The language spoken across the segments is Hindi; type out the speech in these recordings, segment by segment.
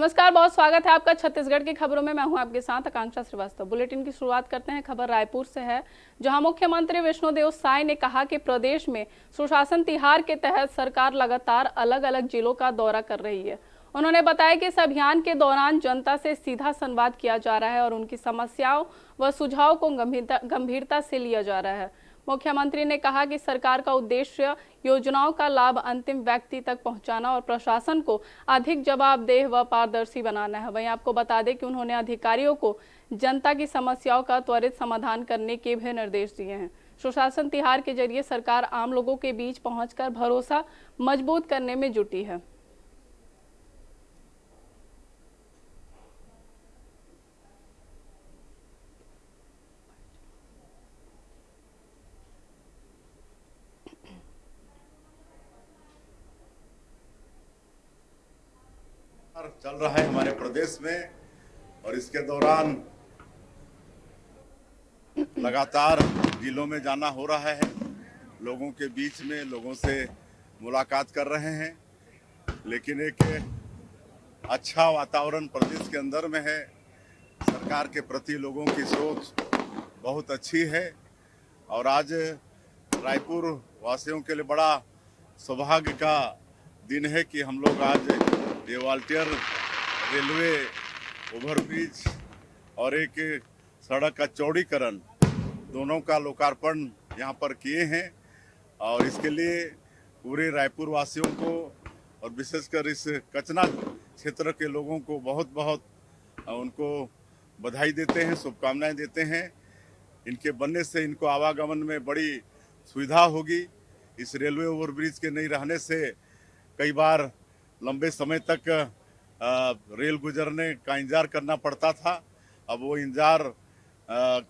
नमस्कार, बहुत स्वागत है आपका छत्तीसगढ़ की खबरों में। मैं हूं आपके साथ आकांक्षा श्रीवास्तव। बुलेटिन की शुरुआत करते हैं। खबर रायपुर से है, जहां मुख्यमंत्री विष्णुदेव साय ने कहा कि प्रदेश में सुशासन तिहार के तहत सरकार लगातार अलग अलग जिलों का दौरा कर रही है। उन्होंने बताया कि इस अभियान के दौरान जनता से सीधा संवाद किया जा रहा है और उनकी समस्याओं व सुझाव को गंभीरता से लिया जा रहा है। मुख्यमंत्री ने कहा कि सरकार का उद्देश्य योजनाओं का लाभ अंतिम व्यक्ति तक पहुंचाना और प्रशासन को अधिक जवाबदेह व पारदर्शी बनाना है। वहीं आपको बता दें कि उन्होंने अधिकारियों को जनता की समस्याओं का त्वरित समाधान करने के भी निर्देश दिए हैं। सुशासन तिहार के जरिए सरकार आम लोगों के बीच पहुंचकर भरोसा मजबूत करने में जुटी है। चल रहा है हमारे प्रदेश में और इसके दौरान लगातार जिलों में जाना हो रहा है, लोगों के बीच में लोगों से मुलाकात कर रहे हैं। लेकिन एक अच्छा वातावरण प्रदेश के अंदर में है। सरकार के प्रति लोगों की सोच बहुत अच्छी है और आज रायपुर वासियों के लिए बड़ा सौभाग्य का दिन है कि हम लोग आज ये वाल्टियर रेलवे ओवरब्रिज और एक सड़क का चौड़ीकरण दोनों का लोकार्पण यहाँ पर किए हैं और इसके लिए पूरे रायपुर वासियों को और विशेषकर इस कचना क्षेत्र के लोगों को बहुत बहुत उनको बधाई देते हैं, शुभकामनाएं देते हैं। इनके बनने से इनको आवागमन में बड़ी सुविधा होगी। इस रेलवे ओवरब्रिज के नहीं रहने से कई बार लंबे समय तक रेल गुजरने का इंतजार करना पड़ता था। अब वो इंतजार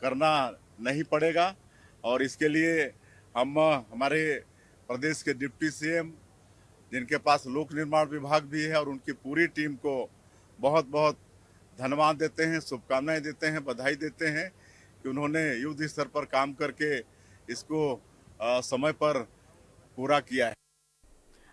करना नहीं पड़ेगा और इसके लिए हम हमारे प्रदेश के डिप्टी सीएम, जिनके पास लोक निर्माण विभाग भी है, और उनकी पूरी टीम को बहुत बहुत धन्यवाद देते हैं, शुभकामनाएं देते हैं, बधाई देते हैं कि उन्होंने युद्ध स्तर पर काम करके इसको समय पर पूरा किया है।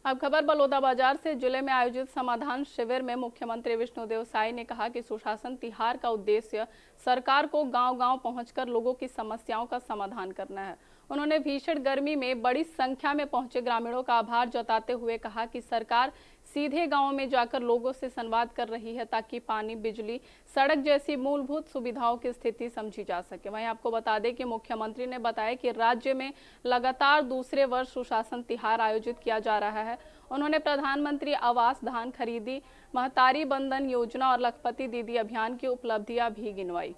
अब खबर बलौदाबाजार से। जिले में आयोजित समाधान शिविर में मुख्यमंत्री विष्णुदेव साय ने कहा कि सुशासन तिहार का उद्देश्य सरकार को गांव-गांव पहुंचकर लोगों की समस्याओं का समाधान करना है। उन्होंने भीषण गर्मी में बड़ी संख्या में पहुंचे ग्रामीणों का आभार जताते हुए कहा कि सरकार सीधे गांवों में जाकर लोगों से संवाद कर रही है ताकि पानी, बिजली, सड़क जैसी मूलभूत सुविधाओं की स्थिति समझी जा सके। वहीं आपको बता दें कि मुख्यमंत्री ने बताया कि राज्य में लगातार दूसरे वर्ष सुशासन तिहार आयोजित किया जा रहा है। उन्होंने प्रधानमंत्री आवास, धान खरीदी, महतारी बंधन योजना और लखपति दीदी अभियान की उपलब्धियां भी गिनवाई।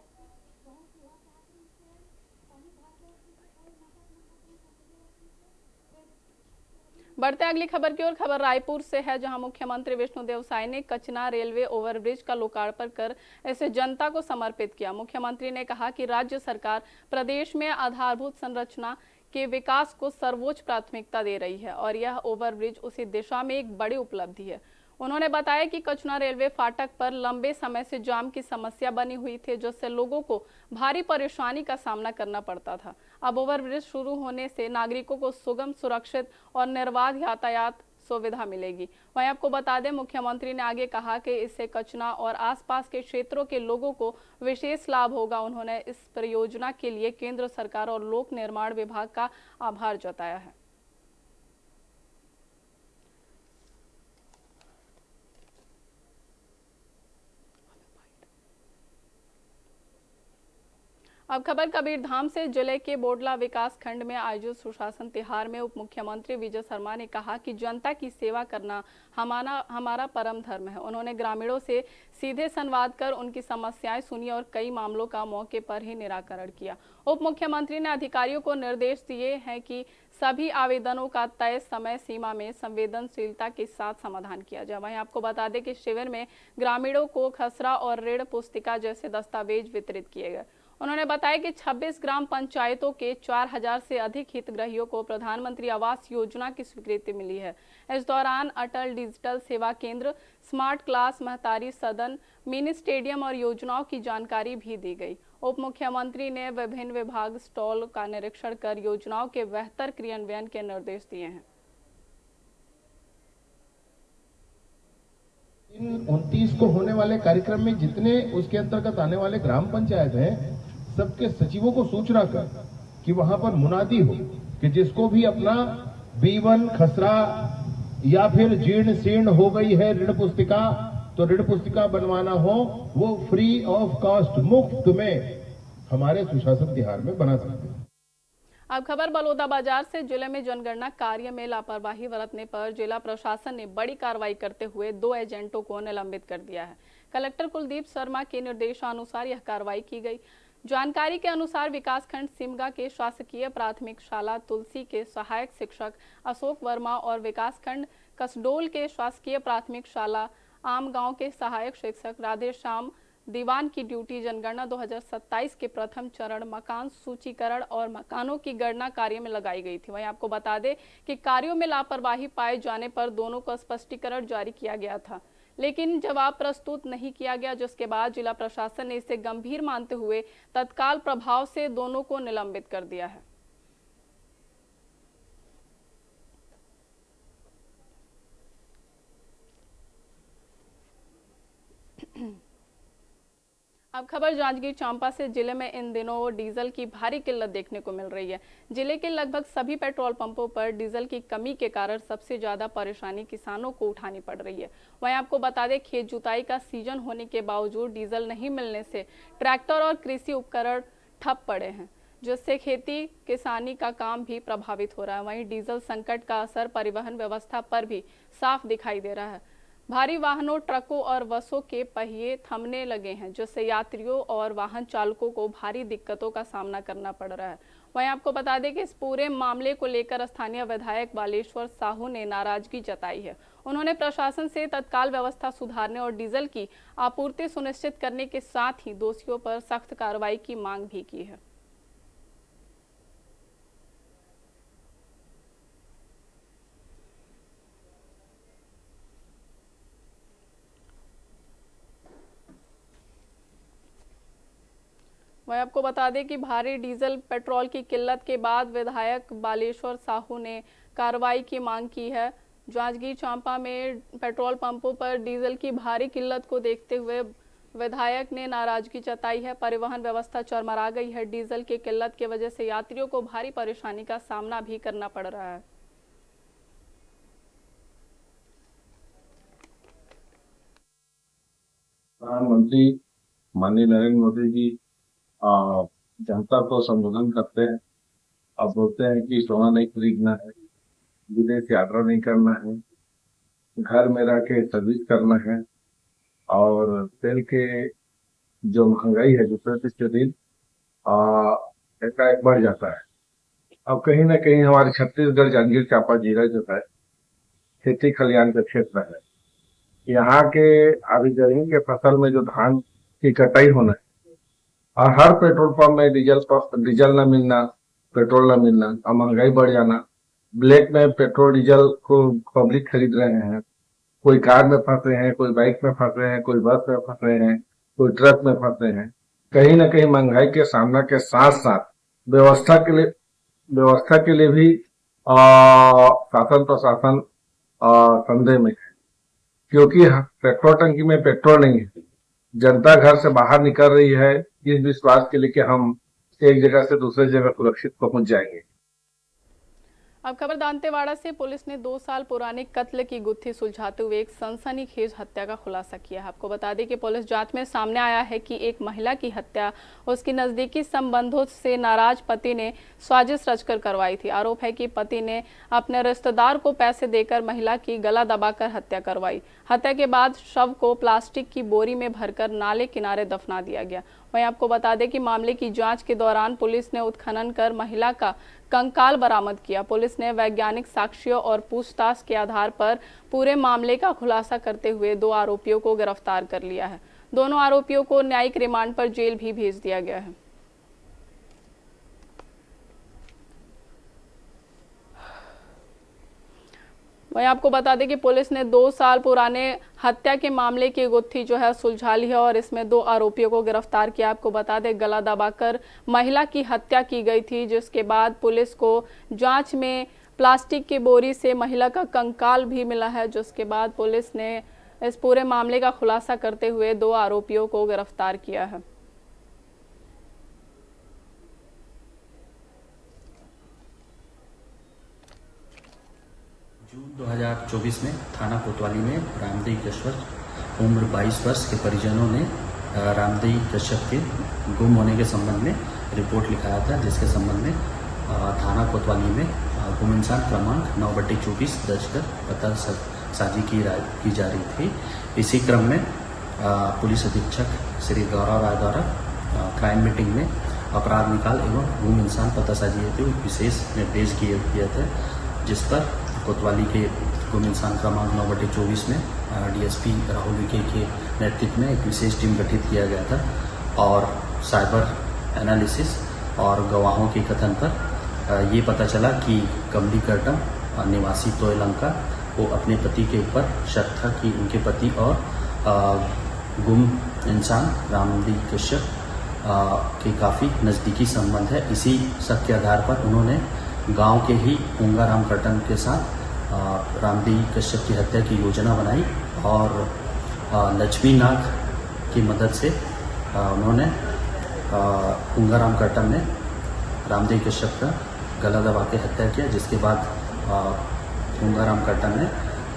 बढ़ते अगली खबर की ओर। खबर रायपुर से है, जहां मुख्यमंत्री विष्णुदेव साय ने कचना रेलवे ओवरब्रिज का लोकार्पण कर इसे जनता को समर्पित किया। मुख्यमंत्री ने कहा कि राज्य सरकार प्रदेश में आधारभूत संरचना के विकास को सर्वोच्च प्राथमिकता दे रही है और यह ओवरब्रिज उसी दिशा में एक बड़ी उपलब्धि है। उन्होंने बताया कि कचना रेलवे फाटक पर लंबे समय से जाम की समस्या बनी हुई थी, जिससे लोगों को भारी परेशानी का सामना करना पड़ता था। अब ओवरब्रिज शुरू होने से नागरिकों को सुगम, सुरक्षित और निर्बाध यातायात सुविधा मिलेगी। वहीं आपको बता दें, मुख्यमंत्री ने आगे कहा कि इससे कचना और आसपास के क्षेत्रों के लोगों को विशेष लाभ होगा। उन्होंने इस परियोजना के लिए केंद्र सरकार और लोक निर्माण विभाग का आभार जताया है। अब खबर कबीरधाम से। जिले के बोडला विकास खंड में आयोजित सुशासन तिहार में उप मुख्यमंत्री विजय शर्मा ने कहा कि जनता की सेवा करना हमारा परम धर्म है। उन्होंने ग्रामीणों से सीधे संवाद कर उनकी समस्याएं सुनी और कई मामलों का मौके पर ही निराकरण किया। उप मुख्यमंत्री ने अधिकारियों को निर्देश दिए हैं कि सभी आवेदनों का तय समय सीमा में संवेदनशीलता के साथ समाधान किया जाए। वहीं आपको बता दें कि शिविर में ग्रामीणों को खसरा और ऋण पुस्तिका जैसे दस्तावेज वितरित किए गए। उन्होंने बताया कि 26 ग्राम पंचायतों के 4000 से अधिक हितग्राहियों को प्रधानमंत्री आवास योजना की स्वीकृति मिली है। इस दौरान अटल डिजिटल सेवा केंद्र, स्मार्ट क्लास, महतारी सदन, मिनी स्टेडियम और योजनाओं की जानकारी भी दी गई। उप मुख्यमंत्री ने विभिन्न विभाग स्टॉल का निरीक्षण कर योजनाओं के बेहतर क्रियान्वयन के निर्देश दिए हैं। 29 को होने वाले कार्यक्रम में जितने उसके अंतर्गत आने वाले ग्राम पंचायत हैं, सबके सचिवों को सूचना कर कि वहां पर मुनादी हो कि जिसको भी अपना B1 खसरा या फिर जीर्ण शीर्ण हो गई है ऋण पुस्तिका, तो ऋण पुस्तिका बनवाना हो वो फ्री ऑफ कॉस्ट मुफ्त में हमारे सुशासन तिहार में बना सकते हैं। अब खबर बलौदाबाजार से। जिले में जनगणना कार्य में लापरवाही बरतने पर जिला प्रशासन ने बड़ी कार्रवाई करते हुए 2 एजेंटों को निलंबित कर दिया है। कलेक्टर कुलदीप शर्मा के निर्देशानुसार यह कार्रवाई की गई। जानकारी के अनुसार विकासखंड सिमगा के शासकीय प्राथमिक शाला तुलसी के सहायक शिक्षक अशोक वर्मा और विकासखंड कसडोल के शासकीय प्राथमिक शाला आम गांव के सहायक शिक्षक राधेश्याम दीवान की ड्यूटी जनगणना 2027 के प्रथम चरण मकान सूचीकरण और मकानों की गणना कार्य में लगाई गई थी। वहीं आपको बता दें कि कार्यों में लापरवाही पाए जाने पर दोनों को स्पष्टीकरण जारी किया गया था, लेकिन जवाब प्रस्तुत नहीं किया गया, जिसके बाद जिला प्रशासन ने इसे गंभीर मानते हुए तत्काल प्रभाव से दोनों को निलंबित कर दिया है। अब खबर जांजगीर चांपा से। जिले में इन दिनों डीजल की भारी किल्लत देखने को मिल रही है। जिले के लगभग सभी पेट्रोल पंपों पर डीजल की कमी के कारण सबसे ज्यादा परेशानी किसानों को उठानी पड़ रही है। वहीं आपको बता दें, खेत जुताई का सीजन होने के बावजूद डीजल नहीं मिलने से ट्रैक्टर और कृषि उपकरण ठप पड़े हैं, जिससे खेती किसानी का काम भी प्रभावित हो रहा है। वहीं डीजल संकट का असर परिवहन व्यवस्था पर भी साफ दिखाई दे रहा है। भारी वाहनों, ट्रकों और बसों के पहिए थमने लगे हैं, जिससे यात्रियों और वाहन चालकों को भारी दिक्कतों का सामना करना पड़ रहा है। वहीं आपको बता दें कि इस पूरे मामले को लेकर स्थानीय विधायक बालेश्वर साहू ने नाराजगी जताई है। उन्होंने प्रशासन से तत्काल व्यवस्था सुधारने और डीजल की आपूर्ति सुनिश्चित करने के साथ ही दोषियों पर सख्त कार्रवाई की मांग भी की है। वहीं आपको बता दें कि भारी डीजल पेट्रोल की किल्लत के बाद विधायक बालेश्वर साहू ने कार्रवाई की मांग की है। जांजगीर चांपा में पेट्रोल पंपों पर डीजल की भारी किल्लत को देखते हुए विधायक ने नाराजगी जताई है। परिवहन व्यवस्था चरमरा गई है। डीजल की किल्लत की वजह से यात्रियों को भारी परेशानी का सामना भी करना पड़ रहा है। प्रधानमंत्री माननीय नरेंद्र मोदी जी जनता को संबोधन करते हैं। अब बोलते हैं कि सोना नहीं खरीदना है, विदेश यात्रा नहीं करना है, घर में रह के सर्विस करना है, और तेल के जो महंगाई है जो प्रतिदिन एकाएक बढ़ जाता है। अब कहीं ना कहीं हमारे छत्तीसगढ़ जांजगीर चांपा जिला जो है खेती खलिहान का क्षेत्र है। यहाँ के अभी गर्मी के फसल में जो धान की कटाई होना है और हर पेट्रोल पंप में डीजल न मिलना, पेट्रोल न मिलना और महंगाई बढ़ जाना, ब्लैक में पेट्रोल डीजल को पब्लिक खरीद रहे हैं। कोई कार में फंसे हैं, कोई बाइक में फंसे हैं, कोई बस में फंसे हैं, कोई ट्रक में फंसे हैं। कहीं ना कहीं महंगाई के सामना के साथ साथ व्यवस्था के लिए भी शासन प्रशासन संदेह में है, क्योंकि पेट्रोल टंकी में पेट्रोल नहीं है। जनता घर से बाहर निकल रही है इस विश्वास के लिए कि हम एक जगह से दूसरी जगह सुरक्षित पहुंच जाएंगे। अब खबर दांतेवाड़ा से। पुलिस ने 2 साल पुराने कत्ल की गुत्थी सुलझाते हुए एक सनसनीखेज हत्या का खुलासा किया है। आपको बता दें कि पुलिस जांच में सामने आया है कि एक महिला की हत्या उसकी नजदीकी संबंधों से नाराज पति ने साजिश रचकर करवाई थी। आरोप है कि पति ने अपने रिश्तेदार को पैसे देकर महिला की गला दबाकर हत्या करवाई। हत्या के बाद शव को प्लास्टिक की बोरी में भरकर नाले किनारे दफना दिया गया। वहीं आपको बता दें कि मामले की जांच के दौरान पुलिस ने उत्खनन कर महिला का कंकाल बरामद किया। पुलिस ने वैज्ञानिक साक्ष्यों और पूछताछ के आधार पर पूरे मामले का खुलासा करते हुए 2 आरोपियों को गिरफ्तार कर लिया है। दोनों आरोपियों को न्यायिक रिमांड पर जेल भी भेज दिया गया है। वहीं आपको बता दें कि पुलिस ने 2 साल पुराने हत्या के मामले की गुत्थी जो है सुलझा ली है और इसमें 2 आरोपियों को गिरफ्तार किया। आपको बता दें गला दबाकर महिला की हत्या की गई थी, जिसके बाद पुलिस को जांच में प्लास्टिक की बोरी से महिला का कंकाल भी मिला है, जिसके बाद पुलिस ने इस पूरे मामले का खुलासा करते हुए 2 आरोपियों को गिरफ्तार किया है। जून 2024 में थाना कोतवाली में रामदेव कश्यप उम्र 22 वर्ष के परिजनों ने रामदेव कश्यप के गुम होने के संबंध में रिपोर्ट लिखाया था, जिसके संबंध में थाना कोतवाली में गुम इंसान क्रमांक 9/24 दर्ज कर पता साजी की जा रही थी। इसी क्रम में पुलिस अधीक्षक श्री गौरव राय द्वारा क्राइम मीटिंग में अपराध निकाल एवं गुम इंसान पता साजी हेतु विशेष निर्देश दिए थे, जिस पर कोतवाली के गुम इंसान क्रमांक 9/24 में डीएसपी राहुल विके के नेतृत्व में एक विशेष टीम गठित किया गया था और साइबर एनालिसिस और गवाहों के कथन पर ये पता चला कि कमली कर्टम निवासी तोयलंका को अपने पति के ऊपर शक था कि उनके पति और गुम इंसान रामदेव कश्यप के काफ़ी नज़दीकी संबंध है। इसी शक के आधार पर उन्होंने गांव के ही पूंगाराम कर्टम के साथ रामदेव कश्यप की हत्या की योजना बनाई और लक्ष्मी नाग की मदद से उन्होंने पूंगाराम कर्टम ने रामदेव कश्यप का गला दबा के हत्या किया, जिसके बाद पूंगाराम कर्टम ने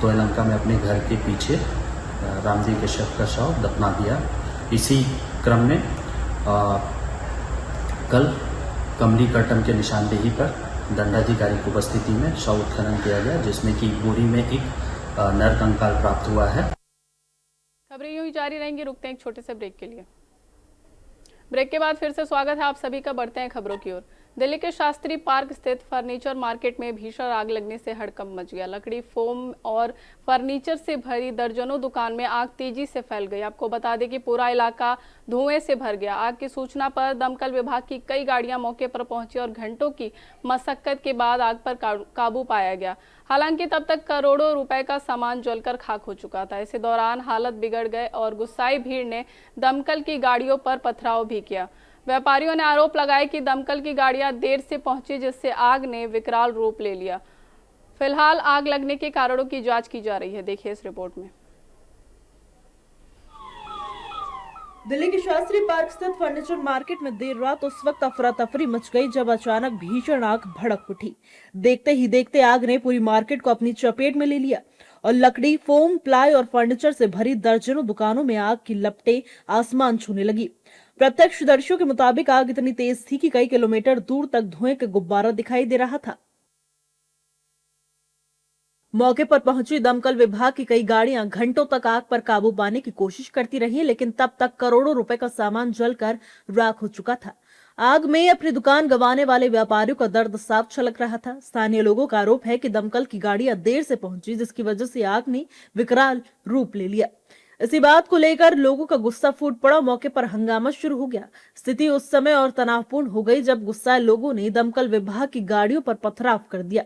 तोयलंका में अपने घर के पीछे रामदेव कश्यप का शव दफना दिया। इसी क्रम में कल कमली कर्टम के निशानदेही पर दंडाधिकारी की उपस्थिति में शव उत्खनन किया गया, जिसमें कि बोरी में एक नर कंकाल प्राप्त हुआ है। खबरें यूं ही जारी रहेंगी, रुकते हैं एक छोटे से ब्रेक के लिए। ब्रेक के बाद फिर से स्वागत है आप सभी का। बढ़ते हैं खबरों की ओर। दिल्ली के शास्त्री पार्क स्थित फर्नीचर मार्केट में भीषण आग लगने से हड़कंप मच गया। लकड़ी, फोम और फर्नीचर से भरी दर्जनों दुकान में आग तेजी से फैल गई। आपको बता दें कि पूरा इलाका धुएं से भर गया। आग की सूचना पर दमकल विभाग की कई गाड़ियां मौके पर पहुंची और घंटों की मशक्कत के बाद आग पर काबू पाया गया। हालांकि तब तक करोड़ों रुपए का सामान जलकर खाक हो चुका था। इसी दौरान हालत बिगड़ गए और गुस्साई भीड़ ने दमकल की गाड़ियों पर पथराव भी किया। व्यापारियों ने आरोप लगाया कि दमकल की गाड़ियां देर से पहुंची, जिससे आग ने विकराल रूप ले लिया। फिलहाल आग लगने के कारणों की जांच की जा रही है। देखिए इस रिपोर्ट में। दिल्ली के शास्त्री पार्क स्थित फर्नीचर मार्केट में देर रात उस वक्त अफरा तफरी मच गई जब अचानक भीषण आग भड़क उठी। देखते ही देखते आग ने पूरी मार्केट को अपनी चपेट में ले लिया और लकड़ी, फोम, प्लाई और फर्नीचर से भरी दर्जनों दुकानों में आग की लपटें आसमान छूने लगी। प्रत्यक्षदर्शियों के मुताबिक आग इतनी तेज थी कि कई किलोमीटर दूर तक धुएं का गुब्बारा दिखाई दे रहा था। मौके पर पहुंची दमकल विभाग की कई गाड़ियां घंटों तक आग पर काबू पाने की कोशिश करती रही, लेकिन तब तक करोड़ों रुपए का सामान जलकर राख हो चुका था। आग में अपनी दुकान गंवाने वाले व्यापारियों का दर्द साफ छलक रहा था। स्थानीय लोगों का आरोप है कि दमकल की गाड़ियां देर से पहुंची, जिसकी वजह से आग ने विकराल रूप ले लिया। इसी बात को लेकर लोगों का गुस्सा फूट पड़ा। मौके पर हंगामा शुरू हो गया। स्थिति उस समय और तनावपूर्ण हो गई जब गुस्साए लोगों ने दमकल विभाग की गाड़ियों पर पथराव कर दिया।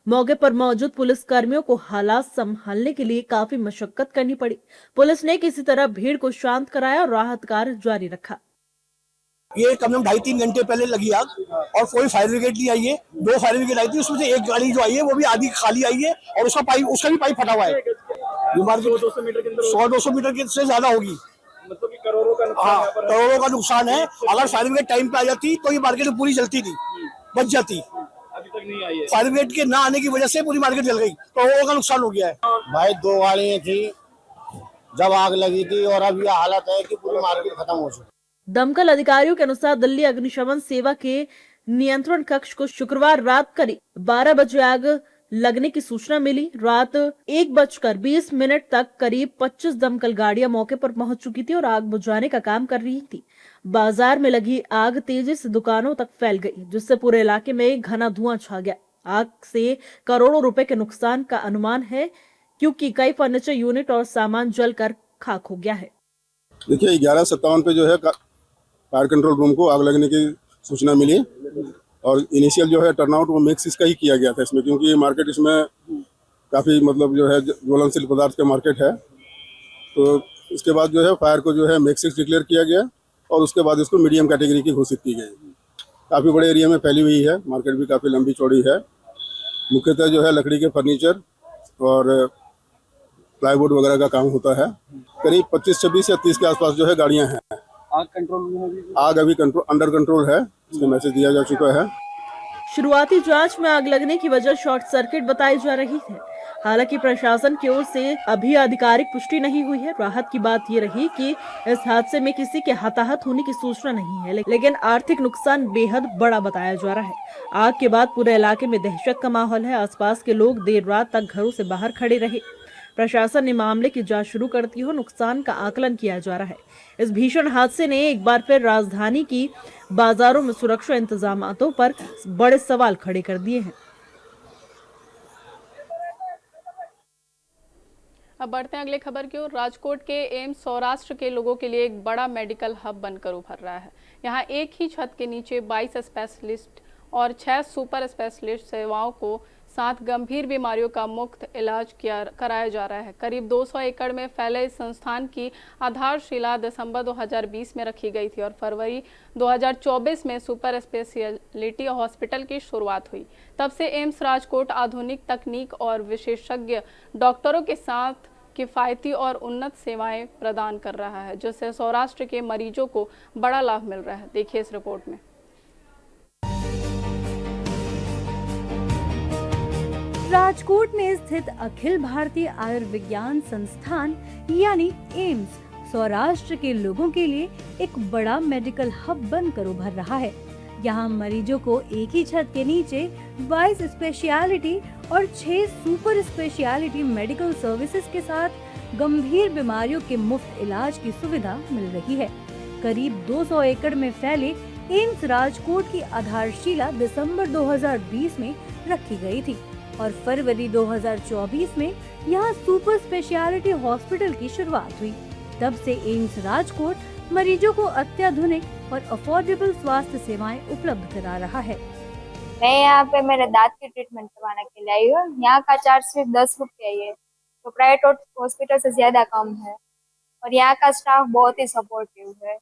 मौके पर मौजूद पुलिस कर्मियों को हालात संभालने के लिए काफी मशक्कत करनी पड़ी। पुलिस ने किसी तरह भीड़ को शांत कराया और राहत कार्य जारी रखा। ये कम से कम 2.5-3 घंटे पहले लगी आग और कोई फायर ब्रिगेड नहीं आई है। 2 फायर ब्रिगेड आई थी, उसमें से एक गाड़ी जो आई है वो भी आधी खाली आई है और उसका भी पाइप फटा हुआ है। 100-200 मीटर से ज्यादा होगी। मतलब कि करोड़ों का नुकसान। हाँ, करोड़ों का नुकसान है। अगर फायर ब्रिगेड टाइम पे आ जाती तो ये मार्केट पूरी जलती थी, बच जाती। अभी तक नहीं आई है। फायर ब्रिगेड के ना आने की वजह से पूरी मार्केट जल गई, करोड़ों का नुकसान हो गया है। भाई 2 गाड़ियां थी जब आग लगी थी और अब यह हालत है कि पूरी मार्केट खत्म हो चुकी। दमकल अधिकारियों के अनुसार दिल्ली अग्निशमन सेवा के नियंत्रण कक्ष को शुक्रवार रात करीब 12 बजे आग लगने की सूचना मिली। रात 1:20 तक करीब 25 दमकल गाड़ियां मौके पर पहुंच चुकी थी और आग बुझाने का काम कर रही थी। बाजार में लगी आग तेजी से दुकानों तक फैल गई, जिससे पूरे इलाके में घना धुआं छा गया। आग से करोड़ों रुपए के नुकसान का अनुमान है, क्योंकि कई फर्नीचर यूनिट और सामान जलकर खाक हो गया है। देखिए 11:57 पे जो है फायर कंट्रोल रूम को आग लगने की सूचना मिली और इनिशियल जो है टर्नआउट वो मैक्सिस का ही किया गया था इसमें, क्योंकि मार्केट इसमें काफ़ी मतलब जो है ज्वलनशील पदार्थ का मार्केट है। तो इसके बाद जो है फायर को जो है मैक्सिस डिक्लेयर किया गया और उसके बाद इसको मीडियम कैटेगरी की घोषित की गई। काफ़ी बड़े एरिया में फैली हुई है, मार्केट भी काफ़ी लंबी चौड़ी है। मुख्यतः जो है लकड़ी के फर्नीचर और प्लाईवुड वगैरह का काम होता है। करीब 25, 26 या 30 के आसपास जो है गाड़ियां हैं। आग कंट्रोल में होगी? आग अभी अंडर कंट्रोल है, इसमें मैसेज दिया जा चुका है। शुरुआती जांच में आग लगने की वजह शॉर्ट सर्किट बताई जा रही है। हालांकि प्रशासन की ओर से अभी आधिकारिक पुष्टि नहीं हुई है। राहत की बात ये रही कि इस हादसे में किसी के हताहत होने की सूचना नहीं है, लेकिन आर्थिक नुकसान बेहद बड़ा बताया जा रहा है। आग के बाद पूरे इलाके में दहशत का माहौल है। आसपास के लोग देर रात तक घरों से बाहर खड़े रहे। प्रशासन ने मामले की जांच शुरू करती हो नुकसान का आकलन किया जा रहा है। इस भीषण हादसे ने एक बार फिर राजधानी की बाजारों में सुरक्षा इंतजामातों पर बड़े सवाल खड़े कर दिए हैं। अब बढ़ते हैं अगले खबर की ओर। राजकोट के एम्स सौराष्ट्र के लोगों के लिए एक बड़ा मेडिकल हब बनकर उभर रहा है। यहाँ एक ही छत के नीचे 22 स्पेशलिस्ट और 6 सुपर स्पेशलिस्ट सेवाओं को साथ गंभीर बीमारियों का मुफ्त इलाज कराया जा रहा है। करीब 200 एकड़ में फैले इस संस्थान की आधारशिला दिसंबर 2020 में रखी गई थी और फरवरी 2024 में सुपर स्पेशलिटी हॉस्पिटल की शुरुआत हुई। तब से एम्स राजकोट आधुनिक तकनीक और विशेषज्ञ डॉक्टरों के साथ किफ़ायती और उन्नत सेवाएं प्रदान कर रहा है, जिससे सौराष्ट्र के मरीजों को बड़ा लाभ मिल रहा है। देखिए इस रिपोर्ट में। राजकोट में स्थित अखिल भारतीय आयुर्विज्ञान संस्थान यानी एम्स सौराष्ट्र के लोगों के लिए एक बड़ा मेडिकल हब बनकर उभर रहा है। यहाँ मरीजों को एक ही छत के नीचे 22 स्पेशलिटी और 6 सुपर स्पेशलिटी मेडिकल सर्विसेज के साथ गंभीर बीमारियों के मुफ्त इलाज की सुविधा मिल रही है। करीब 200 एकड़ में फैले एम्स राजकोट की आधारशिला दिसंबर 2020 में रखी गई थी और फरवरी 2024 में यहाँ सुपर स्पेशलिटी हॉस्पिटल की शुरुआत हुई। तब से एम्स राजकोट मरीजों को अत्याधुनिक और अफोर्डेबल स्वास्थ्य सेवाएं उपलब्ध करा रहा है। मैं यहाँ पे मेरे दांत की ट्रीटमेंट करवाने के लिए आई हूँ। यहाँ का चार्ज सिर्फ 10 रुपये ही है, तो प्राइवेट हॉस्पिटल से ज्यादा कम है और यहाँ का स्टाफ बहुत ही सपोर्टिव है।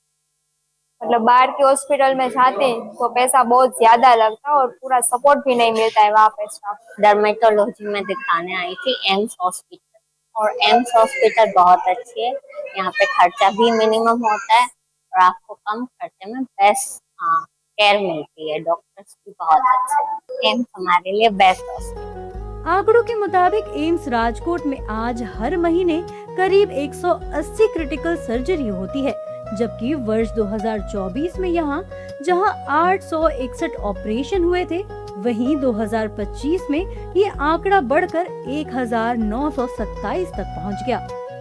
मतलब बाहर के हॉस्पिटल में जाते हैं तो पैसा बहुत ज्यादा लगता है और पूरा सपोर्ट भी नहीं मिलता है वहाँ पे स्टाफ। डर्मेटोलॉजी में दिखाने आई थी एम्स हॉस्पिटल और एम्स हॉस्पिटल बहुत अच्छी है। यहाँ पे खर्चा भी मिनिमम होता है और आपको कम खर्चे में बेस्ट केयर मिलती है। डॉक्टर्स भी बहुत अच्छे हैं। एम्स हमारे लिए बेस्ट हॉस्पिटल। आंकड़ों के मुताबिक एम्स राजकोट में आज हर महीने करीब 180 क्रिटिकल सर्जरी होती है, जबकि वर्ष 2024 में यहाँ जहाँ 861 ऑपरेशन हुए थे, वहीं 2025 में ये आंकड़ा बढ़कर 1927 तक पहुँच गया।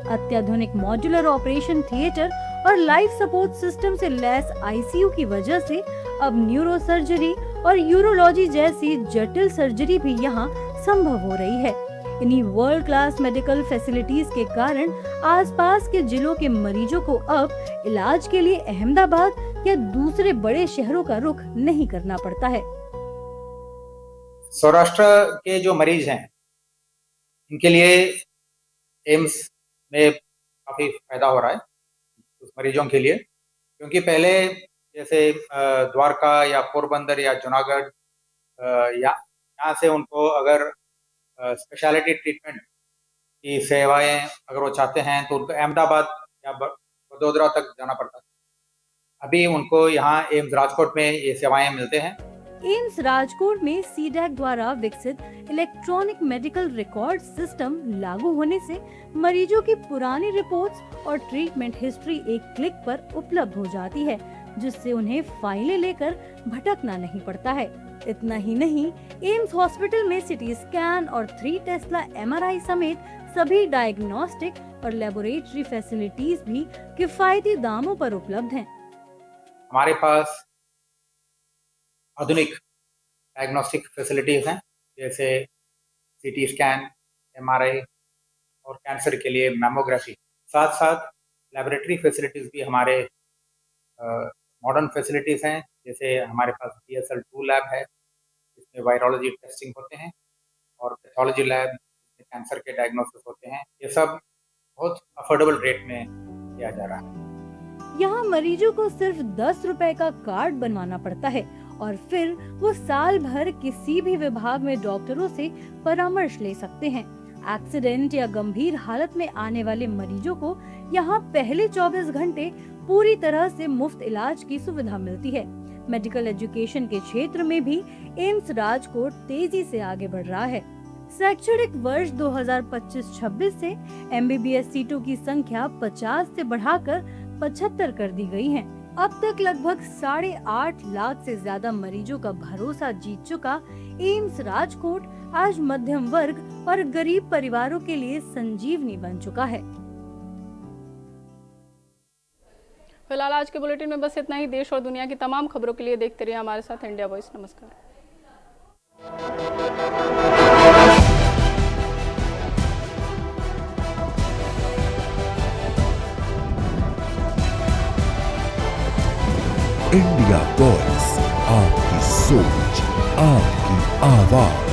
अत्याधुनिक मॉड्यूलर ऑपरेशन थिएटर और लाइफ सपोर्ट सिस्टम से लैस आईसीयू की वजह से अब न्यूरो सर्जरी और यूरोलॉजी जैसी जटिल सर्जरी भी यहाँ संभव हो रही है। इन्हीं वर्ल्ड क्लास मेडिकल फैसिलिटीज के कारण आसपास के जिलों के मरीजों को अब इलाज के लिए अहमदाबाद या दूसरे बड़े शहरों का रुख नहीं करना पड़ता है। सौराष्ट्र के जो मरीज हैं इनके लिए एम्स में काफी फायदा हो रहा है उस मरीजों के लिए, क्योंकि पहले जैसे द्वारका या पोरबंदर या जूनागढ़ यहाँ से उनको अगर स्पेशलिटी ट्रीटमेंट की सेवाएं अगर वो चाहते हैं तो उनको अहमदाबाद या वडोदरा तक जाना पड़ता है। अभी उनको यहाँ एम्स राजकोट में ये सेवाएं मिलते हैं। एम्स राजकोट में सीडैक द्वारा विकसित इलेक्ट्रॉनिक मेडिकल रिकॉर्ड सिस्टम लागू होने से मरीजों की पुरानी रिपोर्ट्स और ट्रीटमेंट हिस्ट्री एक क्लिक पर उपलब्ध हो जाती है, जिससे उन्हें फाइलें लेकर भटकना नहीं पड़ता है। इतना ही नहीं, एम्स हॉस्पिटल में सिटी स्कैन और 3 टेस्ला MRI समेत सभी डायग्नोस्टिक और लेबोरेटरी फैसिलिटीज भी किफायती दामों पर उपलब्ध हैं। हमारे पास आधुनिक डायग्नोस्टिक फैसिलिटीज हैं, जैसे सीटी स्कैन, MRI और कैंसर के लिए मैमोग्राफी। साथ साथ लेबोरेटरी फैसिलिटीज भी हमारे मॉडर्न फैसिलिटीज हैं, जैसे हमारे पास BSL-2 लैब है जिसमें वायरोलॉजी टेस्टिंग होते हैं और पैथोलॉजी लैब जिसमें कैंसर के डायग्नोसिस होते हैं। ये सब बहुत अफोर्डेबल रेट में किया जा रहा है। यहाँ मरीजों को सिर्फ 10 रुपए का कार्ड बनवाना पड़ता है और फिर वो साल भर किसी भी विभाग में डॉक्टरों से परामर्श ले सकते हैं। एक्सीडेंट या गंभीर हालत में आने वाले मरीजों को यहाँ पहले 24 घंटे पूरी तरह से मुफ्त इलाज की सुविधा मिलती है। मेडिकल एजुकेशन के क्षेत्र में भी एम्स राजकोट तेजी से आगे बढ़ रहा है। शैक्षणिक वर्ष 2025-26 से MBBS सीटों की संख्या 50 से बढ़ाकर 75 कर दी गई है। अब तक लगभग 8.5 लाख से ज्यादा मरीजों का भरोसा जीत चुका एम्स राजकोट आज मध्यम वर्ग और गरीब परिवारों के लिए संजीवनी बन चुका है। फिलहाल आज के बुलेटिन में बस इतना ही। देश और दुनिया की तमाम खबरों के लिए देखते रहिए हमारे साथ इंडिया वॉइस। नमस्कार। इंडिया वॉइस, आपकी सोच, आपकी आवाज।